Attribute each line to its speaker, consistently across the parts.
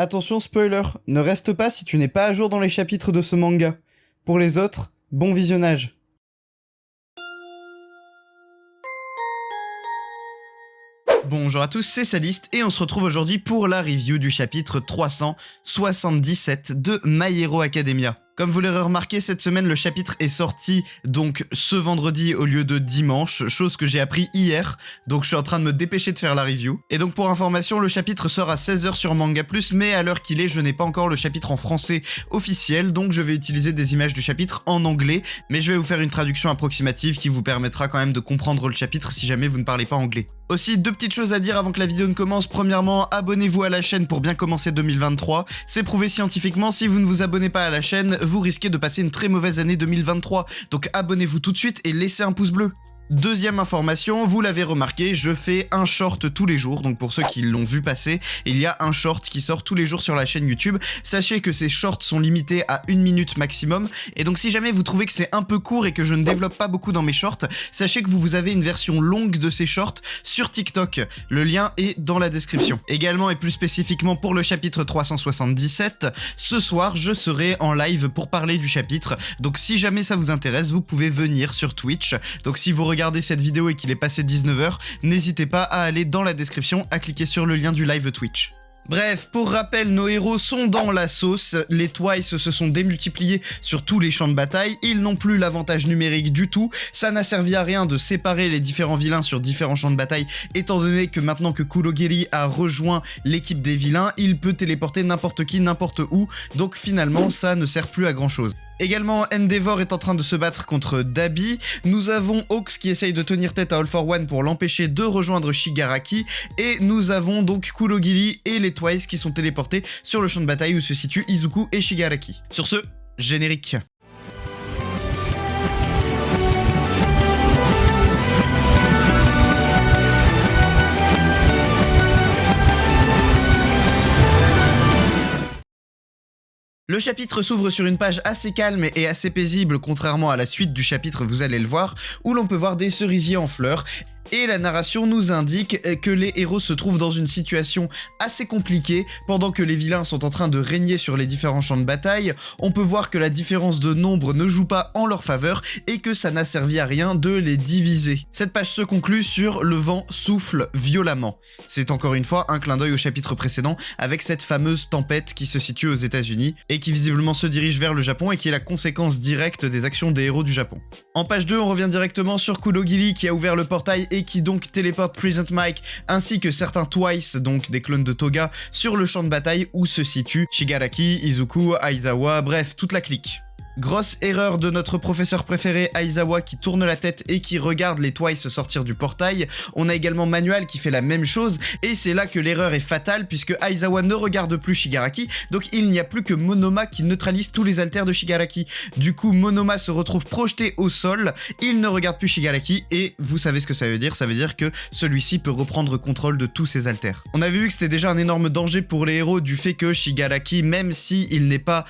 Speaker 1: Attention spoiler, ne reste pas si tu n'es pas à jour dans les chapitres de ce manga. Pour les autres, bon visionnage. Bonjour à tous, c'est Saliste et on se retrouve aujourd'hui pour la review du chapitre 377 de My Hero Academia. Comme vous l'aurez remarqué, cette semaine, le chapitre est sorti donc ce vendredi au lieu de dimanche, chose que j'ai appris hier, donc je suis en train de me dépêcher de faire la review. Et donc pour information, le chapitre sort à 16h sur Manga Plus, mais à l'heure qu'il est, je n'ai pas encore le chapitre en français officiel, donc je vais utiliser des images du chapitre en anglais, mais je vais vous faire une traduction approximative qui vous permettra quand même de comprendre le chapitre si jamais vous ne parlez pas anglais. Aussi, deux petites choses à dire avant que la vidéo ne commence. Premièrement, abonnez-vous à la chaîne pour bien commencer 2023. C'est prouvé scientifiquement, si vous ne vous abonnez pas à la chaîne, vous risquez de passer une très mauvaise année 2023. Donc abonnez-vous tout de suite et laissez un pouce bleu. Deuxième information, vous l'avez remarqué, je fais un short tous les jours, donc pour ceux qui l'ont vu passer, il y a un short qui sort tous les jours sur la chaîne YouTube. Sachez que ces shorts sont limités à 1 minute maximum, et donc si jamais vous trouvez que c'est un peu court et que je ne développe pas beaucoup dans mes shorts, sachez que vous avez une version longue de ces shorts sur TikTok. Le lien est dans la description. Également et plus spécifiquement pour le chapitre 377, ce soir je serai en live pour parler du chapitre, donc si jamais ça vous intéresse, vous pouvez venir sur Twitch. Donc si vous regardez cette vidéo et qu'il est passé 19h, n'hésitez pas à aller dans la description, à cliquer sur le lien du live Twitch. Bref, pour rappel, nos héros sont dans la sauce, les Twice se sont démultipliés sur tous les champs de bataille, ils n'ont plus l'avantage numérique du tout, ça n'a servi à rien de séparer les différents vilains sur différents champs de bataille, étant donné que maintenant que Kurogiri a rejoint l'équipe des vilains, il peut téléporter n'importe qui, n'importe où, donc finalement ça ne sert plus à grand chose. Également, Endeavor est en train de se battre contre Dabi. Nous avons Hawks qui essaye de tenir tête à All for One pour l'empêcher de rejoindre Shigaraki. Et nous avons donc Kurogiri et les Twice qui sont téléportés sur le champ de bataille où se situent Izuku et Shigaraki. Sur ce, générique. Le chapitre s'ouvre sur une page assez calme et assez paisible, contrairement à la suite du chapitre, vous allez le voir, où l'on peut voir des cerisiers en fleurs. Et la narration nous indique que les héros se trouvent dans une situation assez compliquée pendant que les vilains sont en train de régner sur les différents champs de bataille. On peut voir que la différence de nombre ne joue pas en leur faveur et que ça n'a servi à rien de les diviser. Cette page se conclut sur le vent souffle violemment. C'est encore une fois un clin d'œil au chapitre précédent avec cette fameuse tempête qui se situe aux États-Unis et qui visiblement se dirige vers le Japon et qui est la conséquence directe des actions des héros du Japon. En page 2, on revient directement sur Kurogiri qui a ouvert le portail et qui donc téléporte Present Mike ainsi que certains Twice, donc des clones de Toga, sur le champ de bataille où se situent Shigaraki, Izuku, Aizawa, bref, toute la clique. Grosse erreur de notre professeur préféré Aizawa qui tourne la tête et qui regarde les Twice sortir du portail. On a également Manual qui fait la même chose et c'est là que l'erreur est fatale puisque Aizawa ne regarde plus Shigaraki, donc il n'y a plus que Monoma qui neutralise tous les alters de Shigaraki. Du coup Monoma se retrouve projeté au sol, il ne regarde plus Shigaraki et vous savez ce que ça veut dire que celui-ci peut reprendre contrôle de tous ses alters. On avait vu que c'était déjà un énorme danger pour les héros du fait que Shigaraki, même si il n'est pas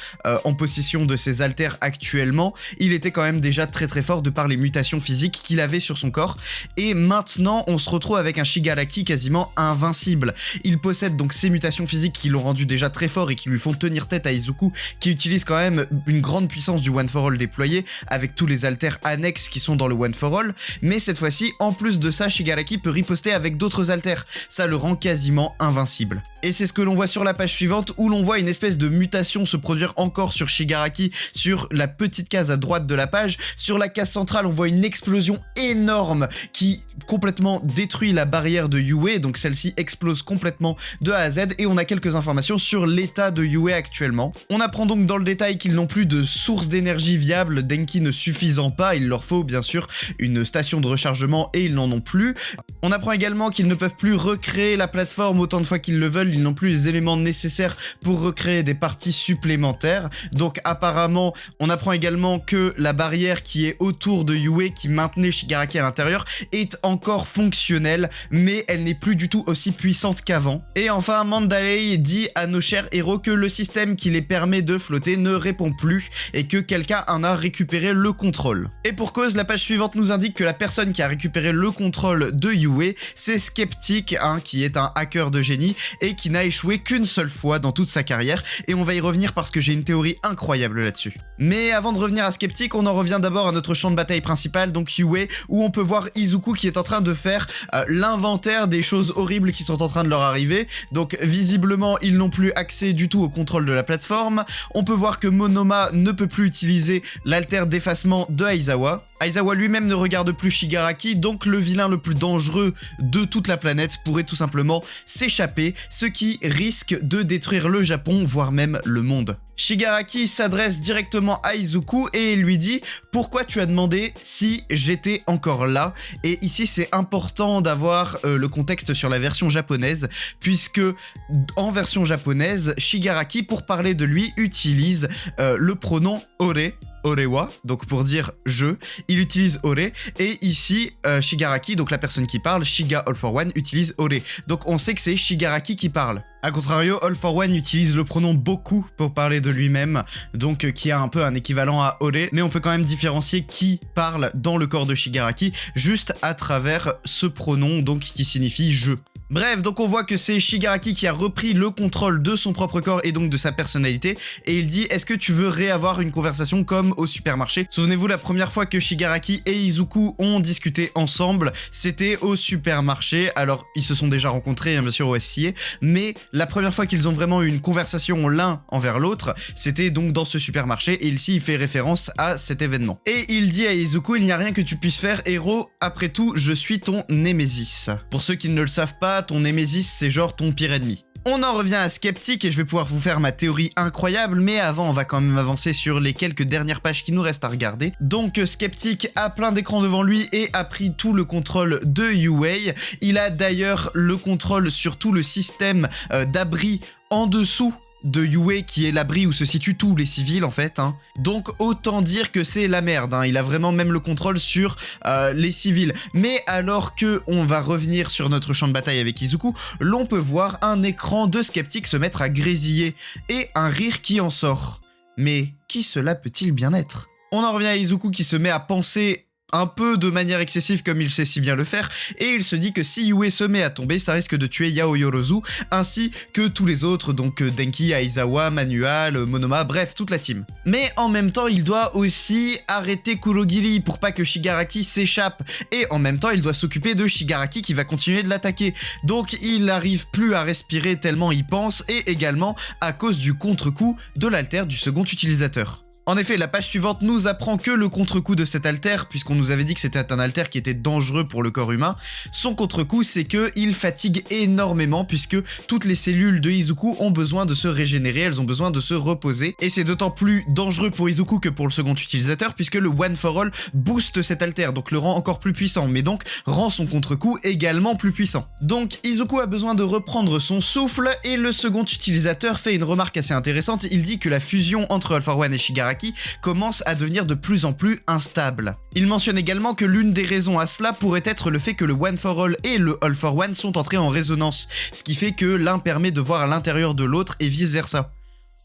Speaker 1: en possession de ses alters actuellement, il était quand même déjà très fort de par les mutations physiques qu'il avait sur son corps, et maintenant on se retrouve avec un Shigaraki quasiment invincible. Il possède donc ces mutations physiques qui l'ont rendu déjà très fort et qui lui font tenir tête à Izuku, qui utilise quand même une grande puissance du One for All déployé, avec tous les alters annexes qui sont dans le One for All, mais cette fois-ci, en plus de ça, Shigaraki peut riposter avec d'autres alters, ça le rend quasiment invincible. Et c'est ce que l'on voit sur la page suivante, où l'on voit une espèce de mutation se produire encore sur Shigaraki, sur la petite case à droite de la page. Sur la case centrale, on voit une explosion énorme qui complètement détruit la barrière de Yue, donc celle-ci explose complètement de A à Z, et on a quelques informations sur l'état de Yue actuellement. On apprend donc dans le détail qu'ils n'ont plus de source d'énergie viable, Denki ne suffisant pas, il leur faut bien sûr une station de rechargement et ils n'en ont plus. On apprend également qu'ils ne peuvent plus recréer la plateforme autant de fois qu'ils le veulent, ils n'ont plus les éléments nécessaires pour recréer des parties supplémentaires, donc apparemment On apprend également que la barrière qui est autour de Yue, qui maintenait Shigaraki à l'intérieur, est encore fonctionnelle, mais elle n'est plus du tout aussi puissante qu'avant. Et enfin, Mandalay dit à nos chers héros que le système qui les permet de flotter ne répond plus et que quelqu'un en a récupéré le contrôle. Et pour cause, la page suivante nous indique que la personne qui a récupéré le contrôle de Yue, c'est Skeptic, qui est un hacker de génie et qui n'a échoué qu'une seule fois dans toute sa carrière, et on va y revenir parce que j'ai une théorie incroyable là-dessus. Mais avant de revenir à Skeptic, on en revient d'abord à notre champ de bataille principal, donc Yue, où on peut voir Izuku qui est en train de faire l'inventaire des choses horribles qui sont en train de leur arriver. Donc visiblement, ils n'ont plus accès du tout au contrôle de la plateforme. On peut voir que Monoma ne peut plus utiliser l'alter d'effacement de Aizawa. Aizawa lui-même ne regarde plus Shigaraki, donc le vilain le plus dangereux de toute la planète pourrait tout simplement s'échapper, ce qui risque de détruire le Japon, voire même le monde. Shigaraki s'adresse directement à Izuku et lui dit « Pourquoi tu as demandé si j'étais encore là ?» Et ici c'est important d'avoir le contexte sur la version japonaise, puisque en version japonaise, Shigaraki, pour parler de lui, utilise le pronom « ore ». Orewa, donc pour dire je, il utilise ore, et ici Shigaraki, donc la personne qui parle, Shiga All for One, utilise ore. Donc on sait que c'est Shigaraki qui parle. A contrario, All for One utilise le pronom beaucoup pour parler de lui-même, donc qui a un peu un équivalent à ore, mais on peut quand même différencier qui parle dans le corps de Shigaraki, juste à travers ce pronom, donc qui signifie je. Bref, donc on voit que c'est Shigaraki qui a repris le contrôle de son propre corps et donc de sa personnalité, et il dit « Est-ce que tu veux réavoir une conversation comme au supermarché ?» Souvenez-vous, la première fois que Shigaraki et Izuku ont discuté ensemble, c'était au supermarché. Alors, ils se sont déjà rencontrés, bien sûr, au SIA, mais la première fois qu'ils ont vraiment eu une conversation l'un envers l'autre, c'était donc dans ce supermarché, et ici il fait référence à cet événement. Et il dit à Izuku « Il n'y a rien que tu puisses faire, héros, après tout, je suis ton némésis. » Pour ceux qui ne le savent pas, ton némésis, c'est genre ton pire ennemi. On en revient à Skeptic et je vais pouvoir vous faire ma théorie incroyable, mais avant on va quand même avancer sur les quelques dernières pages qui nous restent à regarder. Donc Skeptic a plein d'écrans devant lui et a pris tout le contrôle de Yue. Il a d'ailleurs le contrôle sur tout le système d'abri en dessous de Yue, qui est l'abri où se situent tous les civils en fait. Donc autant dire que c'est la merde, il a vraiment même le contrôle sur les civils. Mais alors que on va revenir sur notre champ de bataille avec Izuku, l'on peut voir un écran de Skeptic se mettre à grésiller et un rire qui en sort. Mais qui cela peut-il bien être? On en revient à Izuku qui se met à penser un peu de manière excessive comme il sait si bien le faire, et il se dit que si Yue se met à tomber, ça risque de tuer Yaoyorozu, ainsi que tous les autres, donc Denki, Aizawa, Manual, Monoma, bref, toute la team. Mais en même temps, il doit aussi arrêter Kurogiri pour pas que Shigaraki s'échappe, et en même temps, il doit s'occuper de Shigaraki qui va continuer de l'attaquer. Donc il n'arrive plus à respirer tellement il pense, et également à cause du contre-coup de l'alter du second utilisateur. En effet, la page suivante nous apprend que le contre-coup de cet alter, puisqu'on nous avait dit que c'était un alter qui était dangereux pour le corps humain, son contre-coup c'est qu'il fatigue énormément puisque toutes les cellules de Izuku ont besoin de se régénérer, elles ont besoin de se reposer, et c'est d'autant plus dangereux pour Izuku que pour le second utilisateur puisque le One for All booste cet alter, donc le rend encore plus puissant, mais donc rend son contre-coup également plus puissant. Donc Izuku a besoin de reprendre son souffle, et le second utilisateur fait une remarque assez intéressante, il dit que la fusion entre All for One et Shigaraki commence à devenir de plus en plus instable. Il mentionne également que l'une des raisons à cela pourrait être le fait que le One for All et le All for One sont entrés en résonance, ce qui fait que l'un permet de voir à l'intérieur de l'autre et vice versa.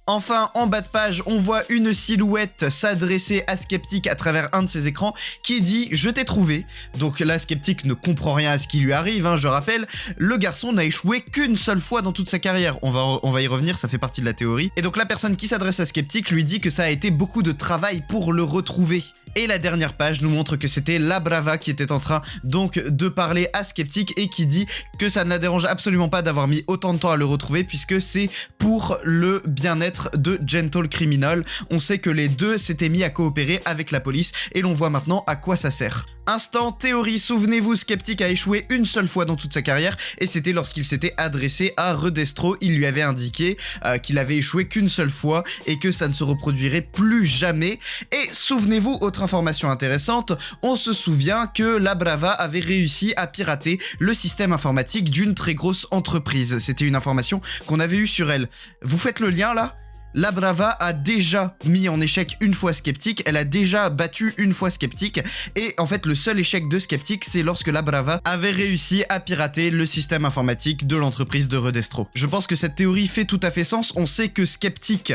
Speaker 1: Enfin, en bas de page, on voit une silhouette s'adresser à Skeptic à travers un de ses écrans qui dit « Je t'ai trouvé ». Donc là, Skeptic ne comprend rien à ce qui lui arrive, je rappelle, le garçon n'a échoué qu'une seule fois dans toute sa carrière. On va y revenir, ça fait partie de la théorie. Et donc la personne qui s'adresse à Skeptic lui dit que ça a été beaucoup de travail pour le retrouver. Et la dernière page nous montre que c'était la Brava qui était en train donc de parler à Skeptic et qui dit que ça ne la dérange absolument pas d'avoir mis autant de temps à le retrouver puisque c'est pour le bien-être de Gentle Criminal. On sait que les deux s'étaient mis à coopérer avec la police et l'on voit maintenant à quoi ça sert. Instant théorie, souvenez-vous, Skeptic a échoué une seule fois dans toute sa carrière et c'était lorsqu'il s'était adressé à Redestro. Il lui avait indiqué qu'il avait échoué qu'une seule fois et que ça ne se reproduirait plus jamais. Et souvenez-vous, autre information intéressante, on se souvient que la Brava avait réussi à pirater le système informatique d'une très grosse entreprise. C'était une information qu'on avait eue sur elle. Vous faites le lien là ? La Brava a déjà mis en échec une fois Skeptic, elle a déjà battu une fois Skeptic, et en fait le seul échec de Skeptic, c'est lorsque la Brava avait réussi à pirater le système informatique de l'entreprise de Redestro. Je pense que cette théorie fait tout à fait sens, on sait que Skeptic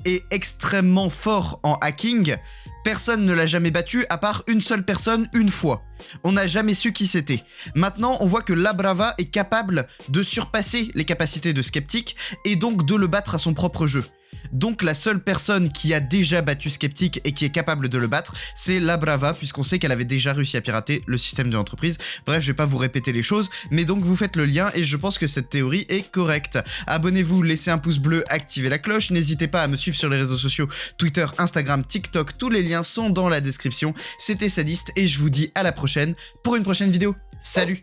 Speaker 1: est extrêmement fort en hacking, personne ne l'a jamais battu à part une seule personne une fois. On n'a jamais su qui c'était. Maintenant, on voit que la Brava est capable de surpasser les capacités de Skeptic et donc de le battre à son propre jeu. Donc la seule personne qui a déjà battu Skeptic et qui est capable de le battre, c'est la Brava, puisqu'on sait qu'elle avait déjà réussi à pirater le système de l'entreprise. Bref, je vais pas vous répéter les choses, mais donc vous faites le lien et je pense que cette théorie est correcte. Abonnez-vous, laissez un pouce bleu, activez la cloche, n'hésitez pas à me suivre sur les réseaux sociaux, Twitter, Instagram, TikTok, tous les liens sont dans la description. C'était Sadiste et je vous dis à la prochaine pour une prochaine vidéo. Salut!